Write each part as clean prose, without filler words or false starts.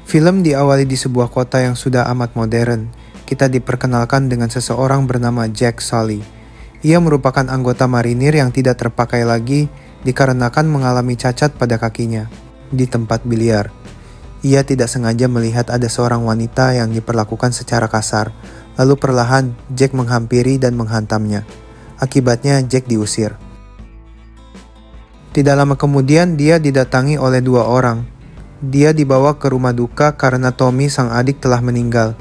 Film diawali di sebuah kota yang sudah amat modern. Kita diperkenalkan dengan seseorang bernama Jack Sully. Ia merupakan anggota marinir yang tidak terpakai lagi dikarenakan mengalami cacat pada kakinya di tempat biliar. Ia tidak sengaja melihat ada seorang wanita yang diperlakukan secara kasar. Lalu perlahan Jack menghampiri dan menghantamnya. Akibatnya Jack diusir. Tidak lama kemudian dia didatangi oleh dua orang. Dia dibawa ke rumah duka karena Tommy sang adik telah meninggal.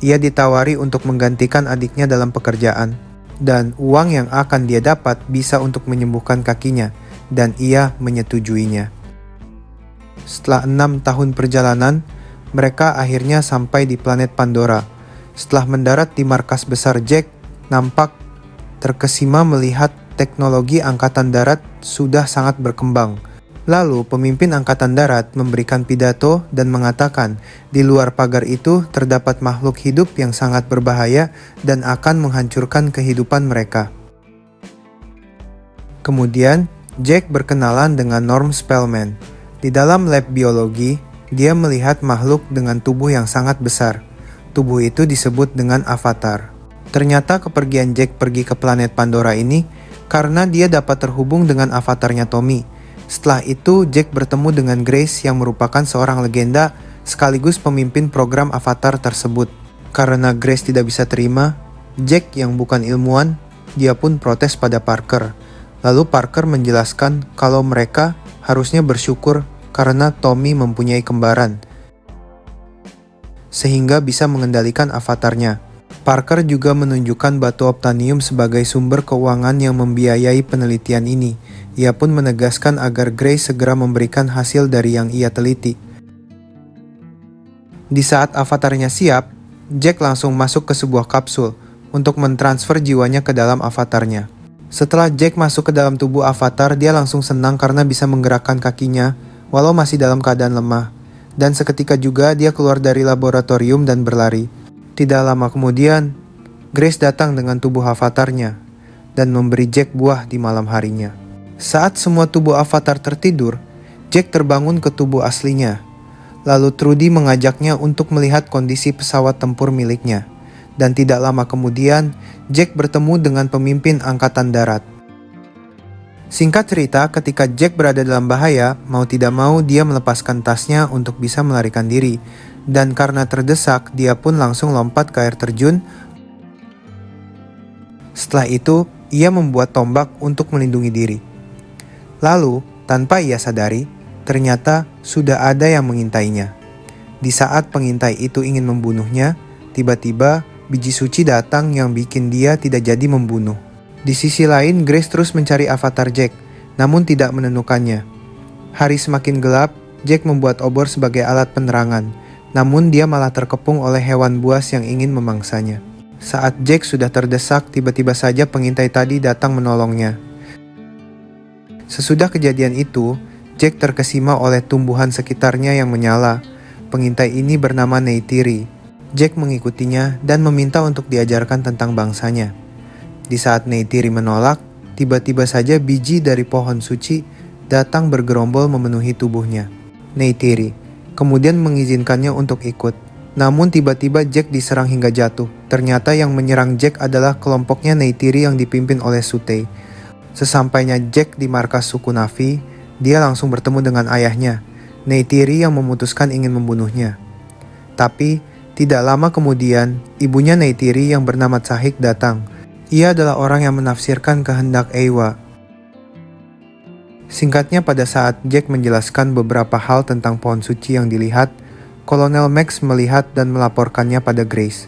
Ia ditawari untuk menggantikan adiknya dalam pekerjaan. Dan uang yang akan dia dapat bisa untuk menyembuhkan kakinya. Dan ia menyetujuinya. Setelah 6 tahun perjalanan, mereka akhirnya sampai di planet Pandora. Setelah mendarat di markas besar Jack, nampak terkesima melihat teknologi angkatan darat sudah sangat berkembang. Lalu pemimpin angkatan darat memberikan pidato dan mengatakan di luar pagar itu terdapat makhluk hidup yang sangat berbahaya dan akan menghancurkan kehidupan mereka. Kemudian, Jack berkenalan dengan Norm Spellman. Di dalam lab biologi, dia melihat makhluk dengan tubuh yang sangat besar. Tubuh itu disebut dengan avatar. Ternyata kepergian Jack pergi ke planet Pandora ini karena dia dapat terhubung dengan avatarnya Tommy. Setelah itu, Jack bertemu dengan Grace yang merupakan seorang legenda sekaligus pemimpin program avatar tersebut. Karena Grace tidak bisa terima, Jack yang bukan ilmuwan, dia pun protes pada Parker. Lalu Parker menjelaskan kalau mereka harusnya bersyukur karena Tommy mempunyai kembaran, sehingga bisa mengendalikan avatarnya. Parker juga menunjukkan batu obtanium sebagai sumber keuangan yang membiayai penelitian ini. Ia pun menegaskan agar Grace segera memberikan hasil dari yang ia teliti. Di saat avatarnya siap, Jack langsung masuk ke sebuah kapsul untuk mentransfer jiwanya ke dalam avatarnya. Setelah Jack masuk ke dalam tubuh avatar, dia langsung senang karena bisa menggerakkan kakinya walau masih dalam keadaan lemah. Dan seketika juga dia keluar dari laboratorium dan berlari. Tidak lama kemudian, Grace datang dengan tubuh avatarnya dan memberi Jack buah di malam harinya. Saat semua tubuh avatar tertidur, Jack terbangun ke tubuh aslinya. Lalu Trudy mengajaknya untuk melihat kondisi pesawat tempur miliknya. Dan tidak lama kemudian, Jack bertemu dengan pemimpin angkatan darat. Singkat cerita, ketika Jack berada dalam bahaya, mau tidak mau dia melepaskan tasnya untuk bisa melarikan diri. Dan karena terdesak, dia pun langsung lompat ke air terjun. Setelah itu, ia membuat tombak untuk melindungi diri. Lalu, tanpa ia sadari, ternyata sudah ada yang mengintainya. Di saat pengintai itu ingin membunuhnya, tiba-tiba biji suci datang yang bikin dia tidak jadi membunuh. Di sisi lain, Grace terus mencari avatar Jack, namun tidak menemukannya. Hari semakin gelap, Jack membuat obor sebagai alat penerangan, namun dia malah terkepung oleh hewan buas yang ingin memangsanya. Saat Jack sudah terdesak, tiba-tiba saja pengintai tadi datang menolongnya. Sesudah kejadian itu, Jack terkesima oleh tumbuhan sekitarnya yang menyala. Pengintai ini bernama Neytiri. Jack mengikutinya dan meminta untuk diajarkan tentang bangsanya. Di saat Neytiri menolak, tiba-tiba saja biji dari pohon suci datang bergerombol memenuhi tubuhnya. Neytiri kemudian mengizinkannya untuk ikut. Namun tiba-tiba Jack diserang hingga jatuh. Ternyata yang menyerang Jack adalah kelompoknya Neytiri yang dipimpin oleh Sutey. Sesampainya Jack di markas suku Na'vi, dia langsung bertemu dengan ayahnya, Neytiri yang memutuskan ingin membunuhnya. Tapi tidak lama kemudian, ibunya Neytiri yang bernama Tsahik datang. Ia adalah orang yang menafsirkan kehendak Eywa. Singkatnya, pada saat Jack menjelaskan beberapa hal tentang pohon suci yang dilihat, Kolonel Max melihat dan melaporkannya pada Grace.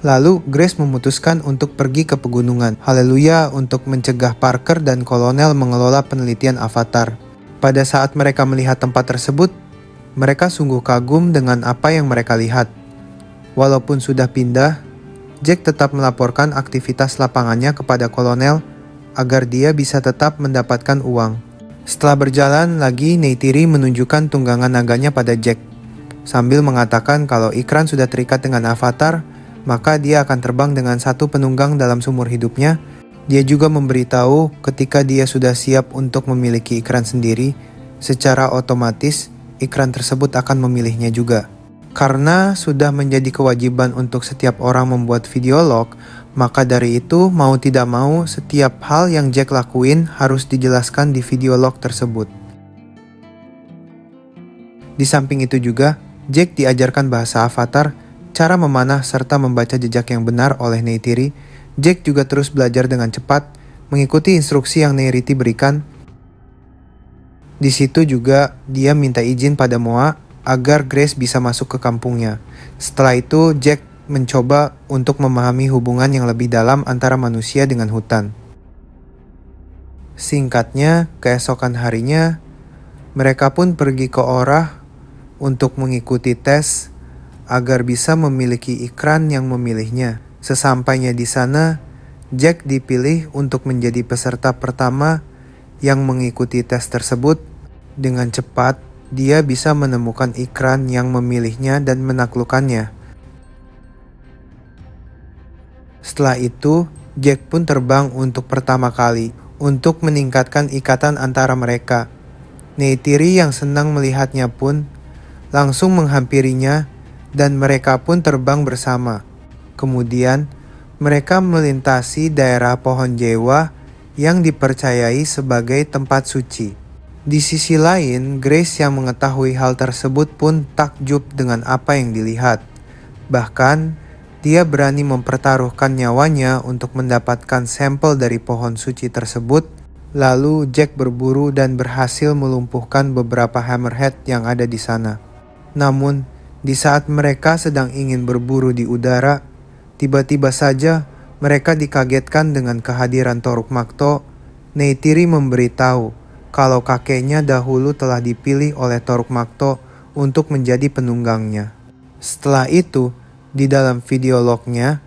Lalu Grace memutuskan untuk pergi ke pegunungan Haleluya untuk mencegah Parker dan Kolonel mengelola penelitian avatar. Pada saat mereka melihat tempat tersebut, mereka sungguh kagum dengan apa yang mereka lihat. Walaupun sudah pindah, Jack tetap melaporkan aktivitas lapangannya kepada Kolonel agar dia bisa tetap mendapatkan uang. Setelah berjalan lagi, Neytiri menunjukkan tunggangan naganya pada Jack. Sambil mengatakan kalau Ikran sudah terikat dengan avatar, maka dia akan terbang dengan satu penunggang dalam seumur hidupnya. Dia juga memberitahu ketika dia sudah siap untuk memiliki Ikran sendiri, secara otomatis Ikran tersebut akan memilihnya juga. Karena sudah menjadi kewajiban untuk setiap orang membuat video log, maka dari itu mau tidak mau setiap hal yang Jack lakuin harus dijelaskan di video log tersebut. Di samping itu juga, Jack diajarkan bahasa avatar, cara memanah serta membaca jejak yang benar oleh Neytiri. Jack juga terus belajar dengan cepat, mengikuti instruksi yang Neytiri berikan. Di situ juga dia minta izin pada Moa agar Grace bisa masuk ke kampungnya. Setelah itu, Jack mencoba untuk memahami hubungan yang lebih dalam antara manusia dengan hutan. Singkatnya, keesokan harinya, mereka pun pergi ke Orah untuk mengikuti tes agar bisa memiliki ikran yang memilihnya. Sesampainya di sana, Jack dipilih untuk menjadi peserta pertama yang mengikuti tes tersebut. Dengan cepat, dia bisa menemukan ikran yang memilihnya dan menaklukkannya. Setelah itu, Jack pun terbang untuk pertama kali untuk meningkatkan ikatan antara mereka. Neytiri yang senang melihatnya pun langsung menghampirinya dan mereka pun terbang bersama. Kemudian, mereka melintasi daerah pohon jewa yang dipercayai sebagai tempat suci. Di sisi lain, Grace yang mengetahui hal tersebut pun takjub dengan apa yang dilihat. Bahkan, dia berani mempertaruhkan nyawanya untuk mendapatkan sampel dari pohon suci tersebut. Lalu Jack berburu dan berhasil melumpuhkan beberapa hammerhead yang ada di sana. Namun, di saat mereka sedang ingin berburu di udara, tiba-tiba saja mereka dikagetkan dengan kehadiran Toruk Makto. Neytiri memberitahu kalau kakeknya dahulu telah dipilih oleh Toruk Makto untuk menjadi penunggangnya. Setelah itu, di dalam video lognya,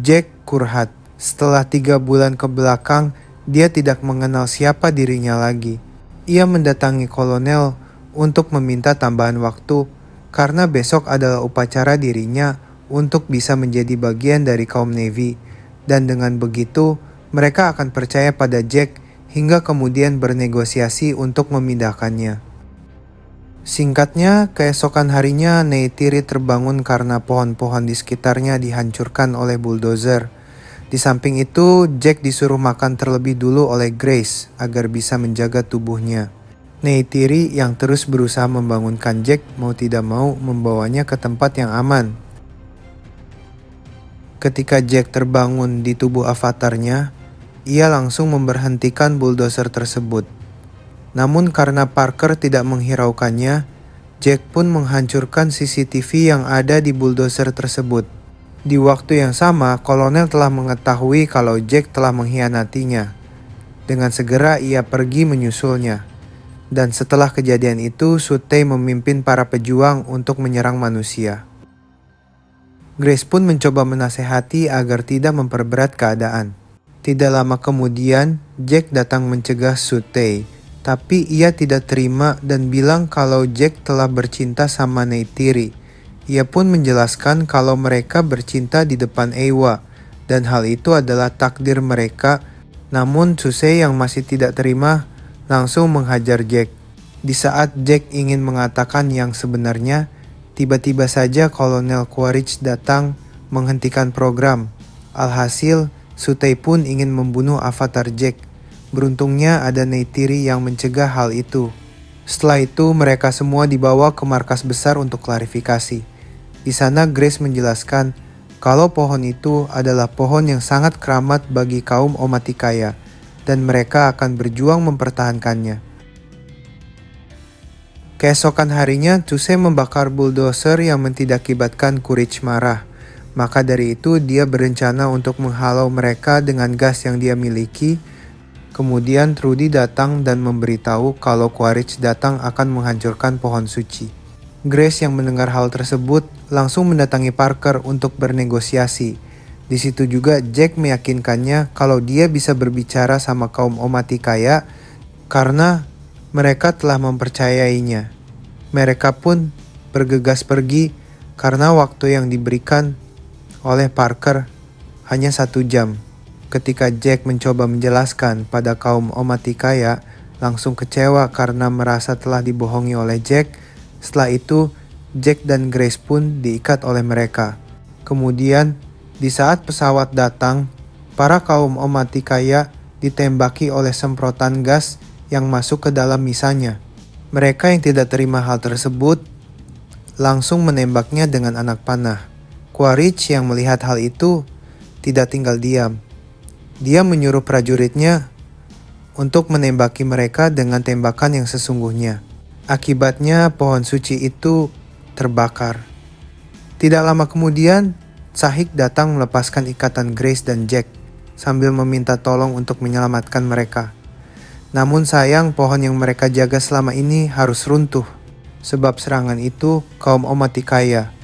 Jack curhat. Setelah 3 bulan ke belakang, dia tidak mengenal siapa dirinya lagi. Ia mendatangi kolonel untuk meminta tambahan waktu karena besok adalah upacara dirinya untuk bisa menjadi bagian dari kaum Navy. Dan dengan begitu, mereka akan percaya pada Jack hingga kemudian bernegosiasi untuk memindahkannya. Singkatnya, keesokan harinya Neytiri terbangun karena pohon-pohon di sekitarnya dihancurkan oleh bulldozer. Di samping itu, Jack disuruh makan terlebih dulu oleh Grace agar bisa menjaga tubuhnya. Neytiri yang terus berusaha membangunkan Jack mau tidak mau membawanya ke tempat yang aman. Ketika Jack terbangun di tubuh avatarnya, ia langsung memberhentikan bulldozer tersebut. Namun karena Parker tidak menghiraukannya, Jack pun menghancurkan CCTV yang ada di bulldozer tersebut. Di waktu yang sama, kolonel telah mengetahui kalau Jack telah mengkhianatinya. Dengan segera ia pergi menyusulnya. Dan setelah kejadian itu, Sutei memimpin para pejuang untuk menyerang manusia. Grace pun mencoba menasehati agar tidak memperberat keadaan. Tidak lama kemudian, Jack datang mencegah Sutei, tapi ia tidak terima dan bilang kalau Jack telah bercinta sama Neytiri. Ia pun menjelaskan kalau mereka bercinta di depan Eywa, dan hal itu adalah takdir mereka. Namun Sutei yang masih tidak terima langsung menghajar Jack. Di saat Jack ingin mengatakan yang sebenarnya, tiba-tiba saja Kolonel Quaritch datang menghentikan program. Alhasil, Sutei pun ingin membunuh avatar Jack. Beruntungnya ada Neytiri yang mencegah hal itu. Setelah itu mereka semua dibawa ke markas besar untuk klarifikasi. Di sana Grace menjelaskan kalau pohon itu adalah pohon yang sangat keramat bagi kaum Omaticaya dan mereka akan berjuang mempertahankannya. Keesokan harinya, Chusei membakar bulldozer yang mengakibatkan Quaritch marah. Maka dari itu dia berencana untuk menghalau mereka dengan gas yang dia miliki. Kemudian Trudy datang dan memberitahu kalau Quaritch datang akan menghancurkan pohon suci. Grace yang mendengar hal tersebut langsung mendatangi Parker untuk bernegosiasi. Di situ juga Jack meyakinkannya kalau dia bisa berbicara sama kaum Omaticaya karena mereka telah mempercayainya. Mereka pun bergegas pergi karena waktu yang diberikan oleh Parker hanya 1 jam. Ketika Jack mencoba menjelaskan pada kaum Omaticaya, langsung kecewa karena merasa telah dibohongi oleh Jack. Setelah itu, Jack dan Grace pun diikat oleh mereka. Kemudian, di saat pesawat datang, para kaum Omati kaya ditembaki oleh semprotan gas yang masuk ke dalam misalnya. Mereka yang tidak terima hal tersebut langsung menembaknya dengan anak panah. Quaritch yang melihat hal itu tidak tinggal diam. Dia menyuruh prajuritnya untuk menembaki mereka dengan tembakan yang sesungguhnya. Akibatnya pohon suci itu terbakar. Tidak lama kemudian, Sahik datang melepaskan ikatan Grace dan Jack sambil meminta tolong untuk menyelamatkan mereka. Namun sayang, pohon yang mereka jaga selama ini harus runtuh. Sebab serangan itu kaum Omati kaya.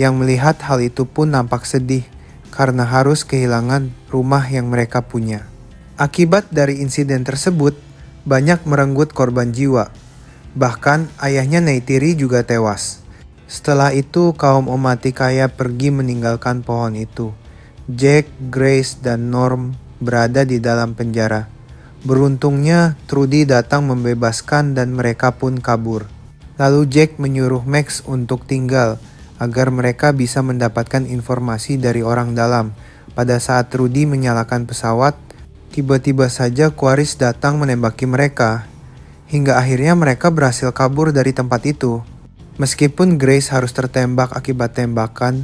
Yang melihat hal itu pun nampak sedih karena harus kehilangan rumah yang mereka punya. Akibat dari insiden tersebut, banyak merenggut korban jiwa. Bahkan ayahnya Neytiri juga tewas. Setelah itu kaum Omati kaya pergi meninggalkan pohon itu. Jack, Grace, dan Norm berada di dalam penjara. Beruntungnya Trudy datang membebaskan dan mereka pun kabur. Lalu Jack menyuruh Max untuk tinggal agar mereka bisa mendapatkan informasi dari orang dalam. Pada saat Trudy menyalakan pesawat, tiba-tiba saja Quaritch datang menembaki mereka. Hingga akhirnya mereka berhasil kabur dari tempat itu. Meskipun Grace harus tertembak akibat tembakan,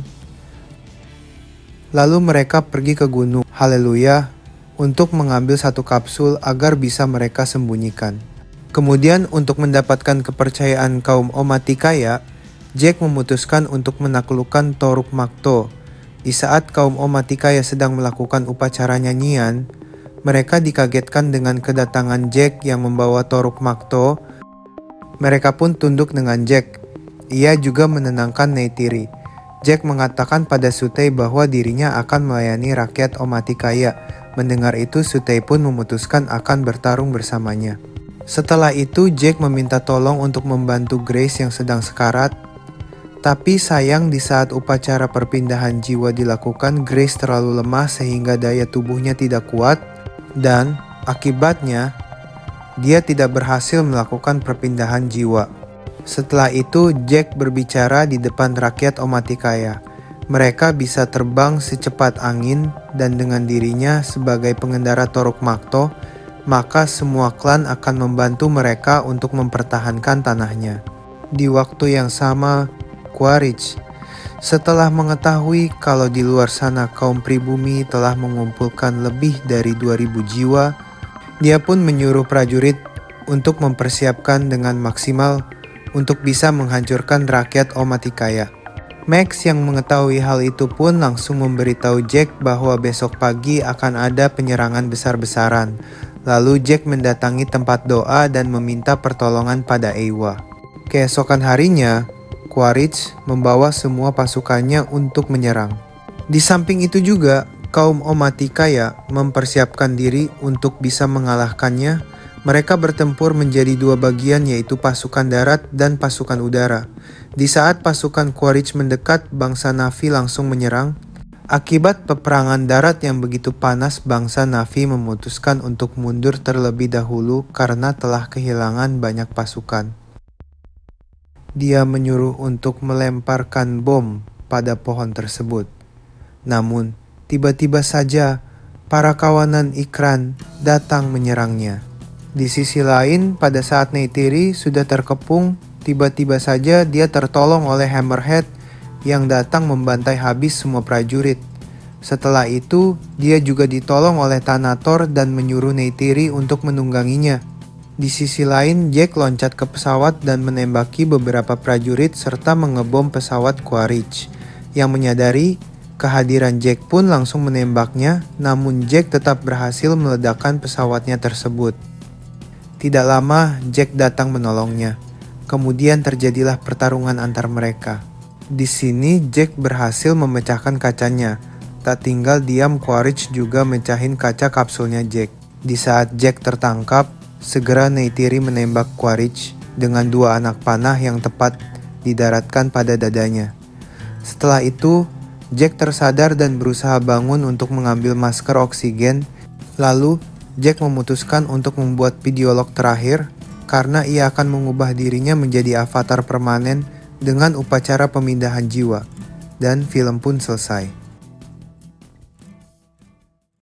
lalu mereka pergi ke gunung Haleluya untuk mengambil satu kapsul agar bisa mereka sembunyikan. Kemudian untuk mendapatkan kepercayaan kaum Omati kaya, Jack memutuskan untuk menaklukkan Toruk Makto. Di saat kaum Omati kaya sedang melakukan upacara nyanyian, mereka dikagetkan dengan kedatangan Jack yang membawa Toruk Makto. Mereka pun tunduk dengan Jack. Ia juga menenangkan Neytiri. Jack mengatakan pada Sutey bahwa dirinya akan melayani rakyat Omati kaya. Mendengar itu, Sutey pun memutuskan akan bertarung bersamanya. Setelah itu, Jack meminta tolong untuk membantu Grace yang sedang sekarat. Tapi sayang di saat upacara perpindahan jiwa dilakukan, Grace terlalu lemah sehingga daya tubuhnya tidak kuat. Dan akibatnya, dia tidak berhasil melakukan perpindahan jiwa. Setelah itu, Jack berbicara di depan rakyat Omati kaya. Mereka bisa terbang secepat angin dan dengan dirinya sebagai pengendara Toruk Makto, maka semua klan akan membantu mereka untuk mempertahankan tanahnya. Di waktu yang sama, Quaritch, setelah mengetahui kalau di luar sana kaum pribumi telah mengumpulkan lebih dari 2000 jiwa, dia pun menyuruh prajurit untuk mempersiapkan dengan maksimal untuk bisa menghancurkan rakyat Omati kaya. Max yang mengetahui hal itu pun langsung memberitahu Jack bahwa besok pagi akan ada penyerangan besar-besaran. Lalu Jack mendatangi tempat doa dan meminta pertolongan pada Eywa. Keesokan harinya, Quaritch membawa semua pasukannya untuk menyerang. Di samping itu juga, kaum Omati kaya mempersiapkan diri untuk bisa mengalahkannya. Mereka bertempur menjadi dua bagian, yaitu pasukan darat dan pasukan udara. Di saat pasukan Quaritch mendekat, bangsa Na'vi langsung menyerang. Akibat peperangan darat yang begitu panas, bangsa Na'vi memutuskan untuk mundur terlebih dahulu karena telah kehilangan banyak pasukan. Dia menyuruh untuk melemparkan bom pada pohon tersebut. Namun, tiba-tiba saja para kawanan Ikran datang menyerangnya. Di sisi lain, pada saat Neytiri sudah terkepung, tiba-tiba saja dia tertolong oleh Hammerhead yang datang membantai habis semua prajurit. Setelah itu, dia juga ditolong oleh Thanator dan menyuruh Neytiri untuk menungganginya. Di sisi lain, Jack loncat ke pesawat dan menembaki beberapa prajurit serta mengebom pesawat Quaritch. Yang menyadari kehadiran Jack pun langsung menembaknya, namun Jack tetap berhasil meledakkan pesawatnya tersebut. Tidak lama, Jack datang menolongnya. Kemudian terjadilah pertarungan antar mereka. Di sini, Jack berhasil memecahkan kacanya. Tak tinggal diam, Quaritch juga mecahin kaca kapsulnya Jack. Di saat Jack tertangkap, segera Neytiri menembak Quaritch dengan dua anak panah yang tepat didaratkan pada dadanya. Setelah itu, Jack tersadar dan berusaha bangun untuk mengambil masker oksigen. Lalu, Jack memutuskan untuk membuat videolog terakhir karena ia akan mengubah dirinya menjadi avatar permanen dengan upacara pemindahan jiwa, dan film pun selesai.